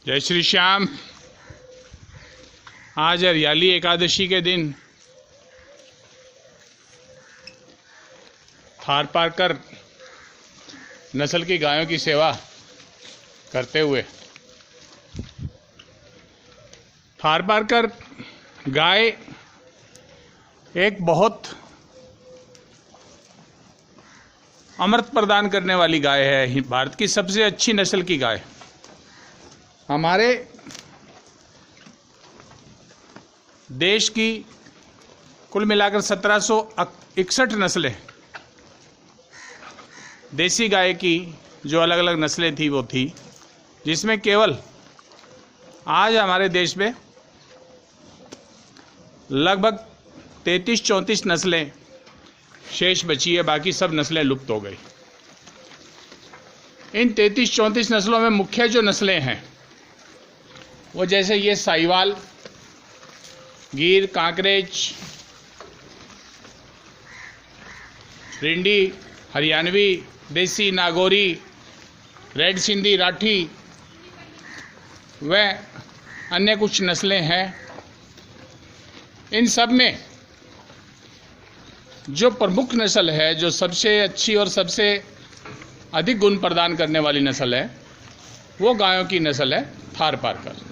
जय श्री श्याम। आज हरियाली एकादशी के दिन थारपारकर नस्ल की गायों की सेवा करते हुए थारपारकर गाय एक बहुत अमृत प्रदान करने वाली गाय है। भारत की सबसे अच्छी नस्ल की गाय। हमारे देश की कुल मिलाकर 1761 नस्लें देसी गाय की जो अलग अलग नस्लें थी वो थी, जिसमें केवल आज हमारे देश में लगभग 33-34 नस्लें शेष बची है। बाकी सब नस्लें लुप्त हो गई। इन 33-34 नस्लों में मुख्य जो नस्लें हैं वो जैसे ये साहिवाल, गिर, कांकरेज, रिंडी, हरियाणवी, देसी, नागौरी, रेड सिंधी, राठी व अन्य कुछ नस्लें हैं। इन सब में जो प्रमुख नस्ल है, जो सबसे अच्छी और सबसे अधिक गुण प्रदान करने वाली नस्ल है, वो गायों की नस्ल है थारपारकर।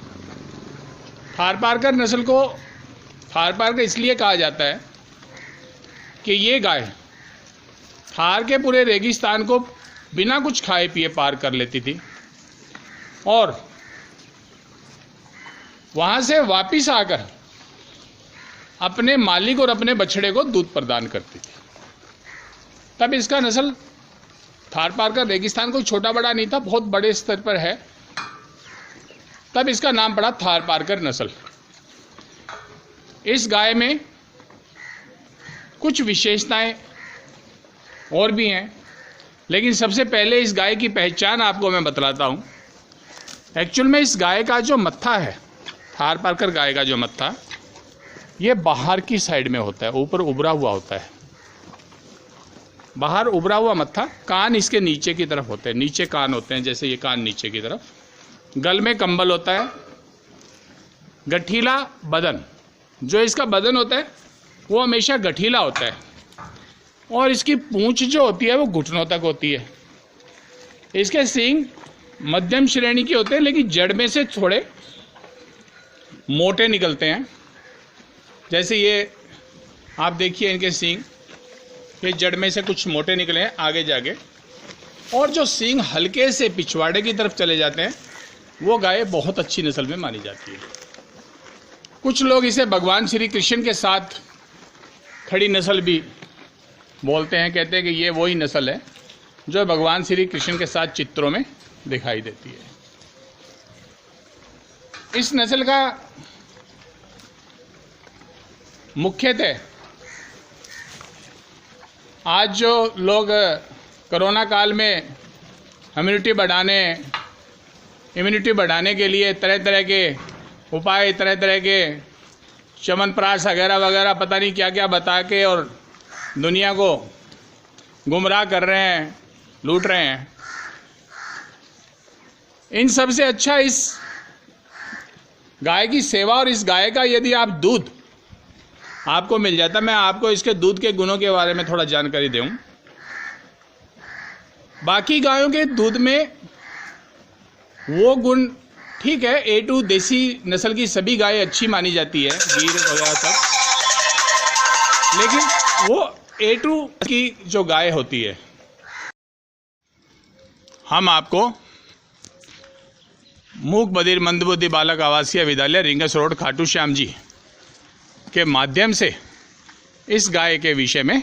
थारपारकर नस्ल को थारपारकर इसलिए कहा जाता है कि ये गाय थार के पूरे रेगिस्तान को बिना कुछ खाए पिए पार कर लेती थी और वहां से वापिस आकर अपने मालिक और अपने बछड़े को दूध प्रदान करती थी। तब इसका नस्ल थारपारकर रेगिस्तान कोई छोटा बड़ा नहीं था, बहुत बड़े स्तर पर है। तब इसका नाम पड़ा थारपारकर नस्ल। इस गाय में कुछ विशेषताएं और भी हैं, लेकिन सबसे पहले इस गाय की पहचान आपको मैं बतलाता हूं। एक्चुअल में इस गाय का जो मत्था है, थारपारकर गाय का जो मत्था, ये बाहर की साइड में होता है, ऊपर उभरा हुआ होता है। बाहर उभरा हुआ मत्था, कान इसके नीचे की तरफ होते हैं, नीचे कान होते हैं, जैसे ये कान नीचे की तरफ। गल में कंबल होता है। गठीला बदन, जो इसका बदन होता है वो हमेशा गठीला होता है और इसकी पूंछ जो होती है वो घुटनों तक होती है। इसके सींग मध्यम श्रेणी के होते हैं, लेकिन जड़ में से थोड़े मोटे निकलते हैं। जैसे ये आप देखिए, इनके सींग ये जड़ में से कुछ मोटे निकले हैं आगे जाके, और जो सींग हल्के से पिछवाड़े की तरफ चले जाते हैं, वो गाय बहुत अच्छी नस्ल में मानी जाती है। कुछ लोग इसे भगवान श्री कृष्ण के साथ खड़ी नस्ल भी बोलते हैं, कहते हैं कि ये वही नस्ल है जो भगवान श्री कृष्ण के साथ चित्रों में दिखाई देती है। इस नस्ल का मुख्यतः आज जो लोग कोरोना काल में इम्यूनिटी बढ़ाने के लिए तरह तरह के उपाय, तरह तरह के च्यवनप्राश वगैरह वगैरह पता नहीं क्या क्या बता के और दुनिया को गुमराह कर रहे हैं, लूट रहे हैं, इन सब से अच्छा इस गाय की सेवा और इस गाय का यदि आप दूध आपको मिल जाता। मैं आपको इसके दूध के गुणों के बारे में थोड़ा जानकारी दूं। बाकी गायों के दूध में वो गुण ठीक है, A2 देसी नस्ल की सभी गायें अच्छी मानी जाती है, गिर वगैरह सब, लेकिन वो A2 की जो गाय होती है, हम आपको मूक बधिर मंदबुद्धि बालक आवासीय विद्यालय रिंगस रोड खाटू श्याम जी के माध्यम से इस गाय के विषय में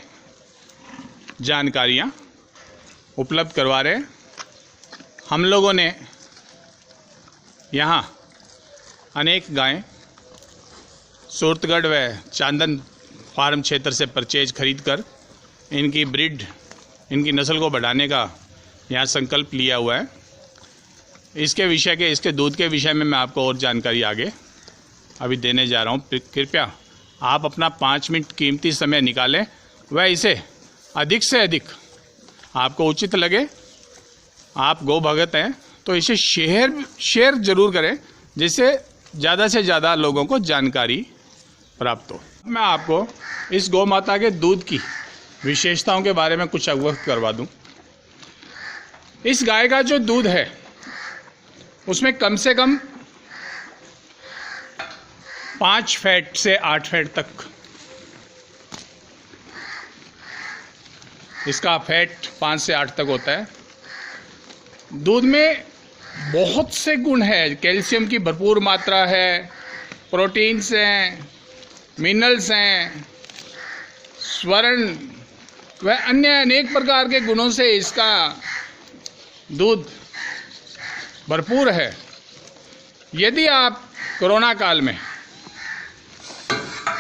जानकारियां उपलब्ध करवा रहे हैं। हम लोगों ने यहाँ अनेक गायें सूरतगढ़ व चांदन फार्म क्षेत्र से खरीद कर इनकी ब्रीड, इनकी नस्ल को बढ़ाने का यहाँ संकल्प लिया हुआ है। इसके दूध के विषय में मैं आपको और जानकारी आगे अभी देने जा रहा हूँ। कृपया आप अपना 5 मिनट कीमती समय निकालें व इसे अधिक से अधिक आपको उचित लगे, आप गौ भगत हैं तो इसे शेयर जरूर करें, जिससे ज़्यादा से ज़्यादा लोगों को जानकारी प्राप्त हो। मैं आपको इस गौ माता के दूध की विशेषताओं के बारे में कुछ अवगत करवा दूं। इस गाय का जो दूध है उसमें कम से कम 5 फैट से 8 फैट तक इसका फैट 5 से 8 तक होता है। दूध में बहुत से गुण है, कैल्शियम की भरपूर मात्रा है, प्रोटीन्स हैं, मिनरल्स हैं, स्वर्ण व अन्य अनेक प्रकार के गुणों से इसका दूध भरपूर है। यदि आप कोरोना काल में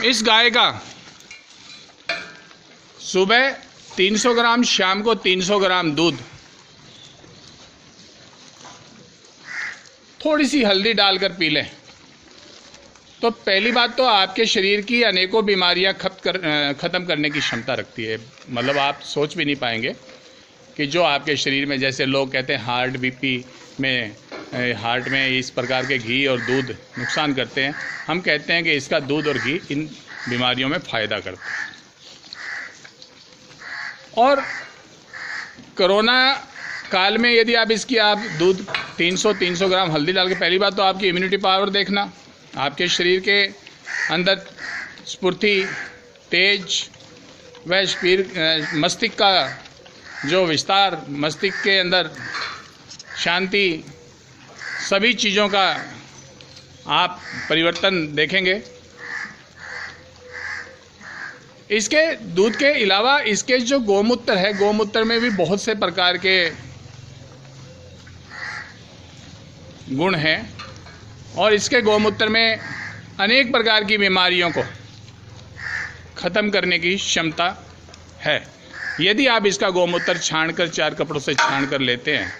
इस गाय का सुबह 300 ग्राम, शाम को 300 ग्राम दूध थोड़ी सी हल्दी डालकर पी लें, तो पहली बात तो आपके शरीर की अनेकों बीमारियां ख़त्म करने की क्षमता रखती है। मतलब आप सोच भी नहीं पाएंगे कि जो आपके शरीर में, जैसे लोग कहते हैं हार्ट बीपी में, हार्ट में इस प्रकार के घी और दूध नुकसान करते हैं, हम कहते हैं कि इसका दूध और घी इन बीमारियों में फ़ायदा करता है। और कोरोना काल में यदि आप इसकी दूध 300 ग्राम हल्दी डाल के, पहली बात तो आपकी इम्यूनिटी पावर देखना, आपके शरीर के अंदर स्फूर्ति, तेज व मस्तिष्क का जो विस्तार, मस्तिष्क के अंदर शांति, सभी चीज़ों का आप परिवर्तन देखेंगे। इसके दूध के अलावा इसके जो गौमूत्र है, गौमूत्र में भी बहुत से प्रकार के गुण हैं और इसके गौमूत्र में अनेक प्रकार की बीमारियों को ख़त्म करने की क्षमता है। यदि आप इसका गौमूत्र छानकर 4 कपड़ों से छान कर लेते हैं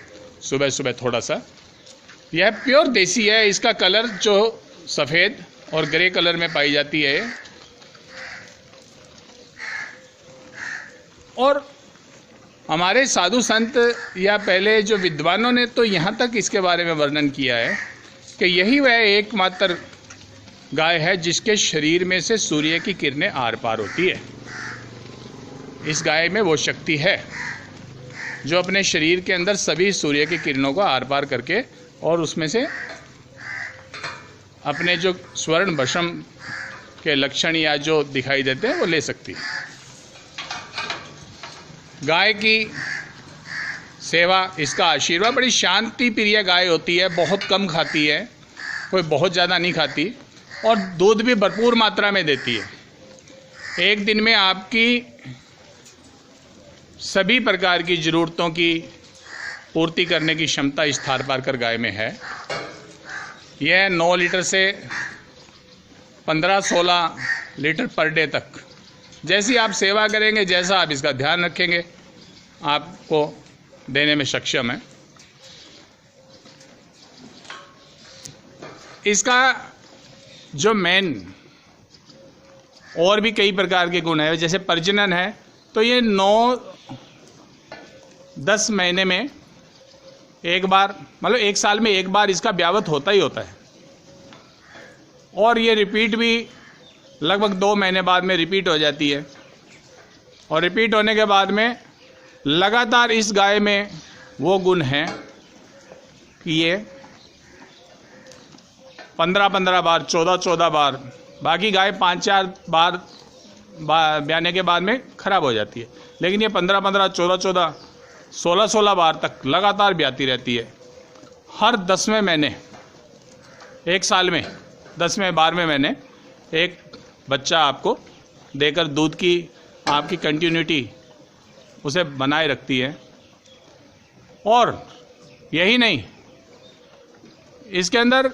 सुबह सुबह थोड़ा सा, यह प्योर देसी है। इसका कलर जो सफ़ेद और ग्रे कलर में पाई जाती है, और हमारे साधु संत या पहले जो विद्वानों ने तो यहाँ तक इसके बारे में वर्णन किया है कि यही वह एकमात्र गाय है जिसके शरीर में से सूर्य की किरणें आर पार होती है। इस गाय में वो शक्ति है जो अपने शरीर के अंदर सभी सूर्य की किरणों को आर पार करके और उसमें से अपने जो स्वर्ण भस्म के लक्षण या जो दिखाई देते हैं वो ले सकती है। गाय की सेवा, इसका आशीर्वाद, बड़ी शांति प्रिय गाय होती है, बहुत कम खाती है, कोई बहुत ज़्यादा नहीं खाती और दूध भी भरपूर मात्रा में देती है। एक दिन में आपकी सभी प्रकार की ज़रूरतों की पूर्ति करने की क्षमता इस थार पारकर गाय में है। यह 9 लीटर से 15-16 लीटर पर डे तक, जैसी आप सेवा करेंगे, जैसा आप इसका ध्यान रखेंगे, आपको देने में सक्षम है। इसका जो मेन और भी कई प्रकार के गुण है, जैसे प्रजनन है, तो ये 9-10 महीने में एक बार, मतलब 1 साल में एक बार इसका ब्यावत होता ही होता है। और ये रिपीट भी लगभग 2 महीने बाद में रिपीट हो जाती है। और रिपीट होने के बाद में लगातार इस गाय में वो गुण हैं कि ये 15-15 बार, 14-14 बार, बाकी गाय 5-4 बार ब्याने के बाद में खराब हो जाती है, लेकिन ये 15-15, 14-14, 16-16 बार तक लगातार ब्याती रहती है। हर 10वें महीने, 1 साल में 10वें-12वें महीने एक बच्चा आपको देकर दूध की आपकी कंटिन्यूटी उसे बनाए रखती है। और यही नहीं, इसके अंदर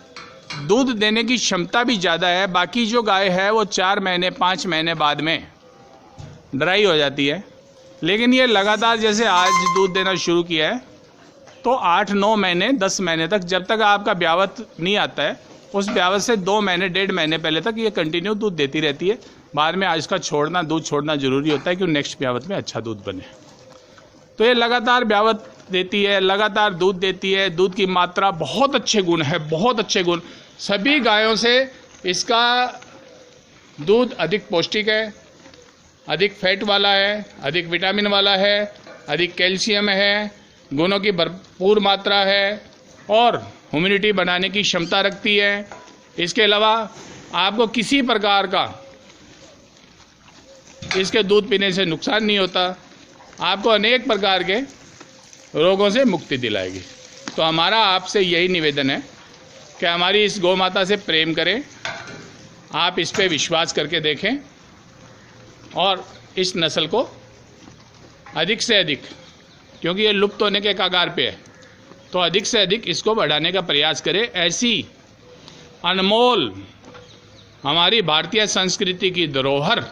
दूध देने की क्षमता भी ज़्यादा है। बाकी जो गाय है वो 4 महीने 5 महीने बाद में ड्राई हो जाती है, लेकिन ये लगातार जैसे आज दूध देना शुरू किया है तो 8-9 महीने 10 महीने तक, जब तक आपका ब्यावत नहीं आता है, उस ब्यावत से 2 महीने 1.5 महीने पहले तक ये कंटिन्यू दूध देती रहती है। बाद में इसका दूध छोड़ना जरूरी होता है कि नेक्स्ट ब्यावत में अच्छा दूध बने। तो ये लगातार ब्यावत देती है, लगातार दूध देती है, दूध की मात्रा बहुत अच्छे गुण है, बहुत अच्छे गुण। सभी गायों से इसका दूध अधिक पौष्टिक है, अधिक फैट वाला है, अधिक विटामिन वाला है, अधिक कैल्शियम है, गुणों की भरपूर मात्रा है और इम्यूनिटी बनाने की क्षमता रखती है। इसके अलावा आपको किसी प्रकार का इसके दूध पीने से नुकसान नहीं होता, आपको अनेक प्रकार के रोगों से मुक्ति दिलाएगी। तो हमारा आपसे यही निवेदन है कि हमारी इस गौ माता से प्रेम करें, आप इस पे विश्वास करके देखें और इस नस्ल को अधिक से अधिक, क्योंकि ये लुप्त होने के कगार पे है, तो अधिक से अधिक इसको बढ़ाने का प्रयास करें। ऐसी अनमोल हमारी भारतीय संस्कृति की धरोहर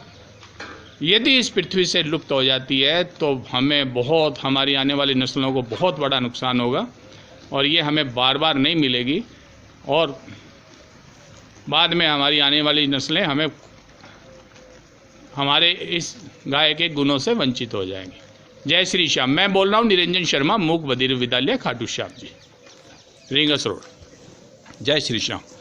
यदि इस पृथ्वी से लुप्त हो जाती है तो हमें बहुत, हमारी आने वाली नस्लों को बहुत बड़ा नुकसान होगा और ये हमें बार बार नहीं मिलेगी और बाद में हमारी आने वाली नस्लें हमें हमारे इस गाय के गुणों से वंचित हो जाएंगी। जय श्री श्याम। मैं बोल रहा हूँ निरंजन शर्मा, मूक बधिर विद्यालय, खाटू श्याम जी, रिंगस रोड। जय श्री श्याम।